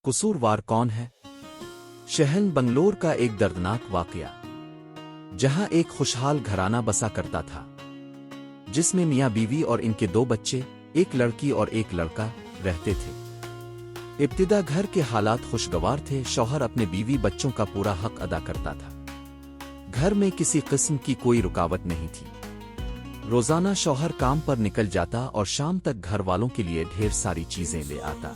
قصوروار کون ہے؟ شہن بنگلور کا ایک دردناک واقعہ، جہاں ایک خوشحال گھرانہ بسا کرتا تھا جس میں میاں بیوی اور ان کے 2 بچے، ایک لڑکی اور ایک لڑکا رہتے تھے۔ ابتدا گھر کے حالات خوشگوار تھے، شوہر اپنے بیوی بچوں کا پورا حق ادا کرتا تھا، گھر میں کسی قسم کی کوئی رکاوٹ نہیں تھی۔ روزانہ شوہر کام پر نکل جاتا اور شام تک گھر والوں کے لیے ڈھیر ساری چیزیں لے آتا،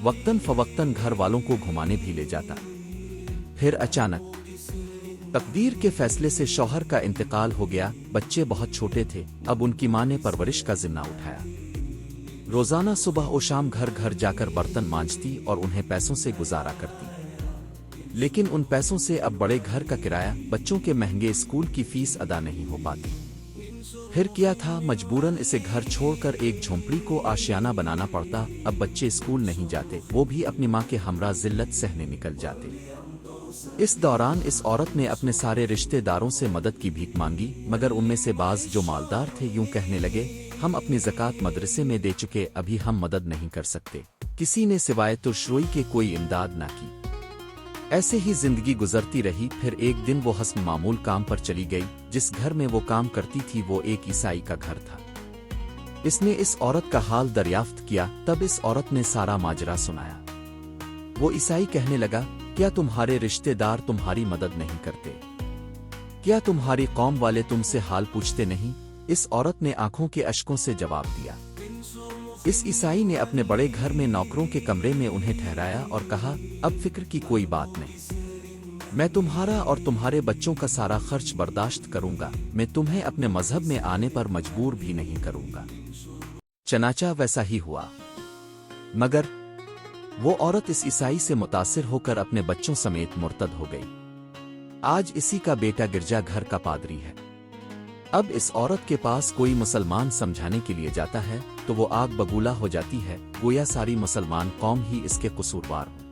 وقتاً فوقتاً گھر والوں کو گھمانے بھی لے جاتا۔ پھر اچانک تقدیر کے فیصلے سے شوہر کا انتقال ہو گیا۔ بچے بہت چھوٹے تھے، اب ان کی ماں نے پرورش کا ذمہ اٹھایا۔ روزانہ صبح و شام گھر گھر جا کر برتن مانجتی اور انہیں پیسوں سے گزارا کرتی، لیکن ان پیسوں سے اب بڑے گھر کا کرایہ، بچوں کے مہنگے اسکول کی فیس ادا نہیں ہو پاتی۔ پھر کیا تھا، مجبوراً اسے گھر چھوڑ کر ایک جھونپڑی کو آشیانہ بنانا پڑتا۔ اب بچے اسکول نہیں جاتے، وہ بھی اپنی ماں کے ہمراہ ذلت سہنے نکل جاتے۔ اس دوران اس عورت نے اپنے سارے رشتہ داروں سے مدد کی بھیک مانگی، مگر ان میں سے بعض جو مالدار تھے یوں کہنے لگے، ہم اپنی زکوٰۃ مدرسے میں دے چکے، ابھی ہم مدد نہیں کر سکتے۔ کسی نے سوائے ترشروئی کے کوئی امداد نہ کی۔ ایسے ہی زندگی گزرتی رہی۔ پھر ایک دن وہ حسب معمول کام پر چلی گئی۔ جس گھر میں وہ کام کرتی تھی وہ ایک عیسائی کا گھر تھا۔ اس نے اس عورت کا حال دریافت کیا، تب اس عورت نے سارا ماجرا سنایا۔ وہ عیسائی کہنے لگا، کیا تمہارے رشتہ دار تمہاری مدد نہیں کرتے؟ کیا تمہاری قوم والے تم سے حال پوچھتے نہیں؟ اس عورت نے آنکھوں کے اشکوں سے جواب دیا۔ اس عیسائی نے اپنے بڑے گھر میں نوکروں کے کمرے میں انہیں ٹھہرایا اور کہا، اب فکر کی کوئی بات نہیں، میں تمہارا اور تمہارے بچوں کا سارا خرچ برداشت کروں گا، میں تمہیں اپنے مذہب میں آنے پر مجبور بھی نہیں کروں گا۔ چنانچہ ویسا ہی ہوا، مگر وہ عورت اس عیسائی سے متاثر ہو کر اپنے بچوں سمیت مرتد ہو گئی۔ آج اسی کا بیٹا گرجا گھر کا پادری ہے۔ اب اس عورت کے پاس کوئی مسلمان سمجھانے کے لیے جاتا ہے تو وہ آگ بگولا ہو جاتی ہے، گویا ساری مسلمان قوم ہی اس کے قصوروار ہو۔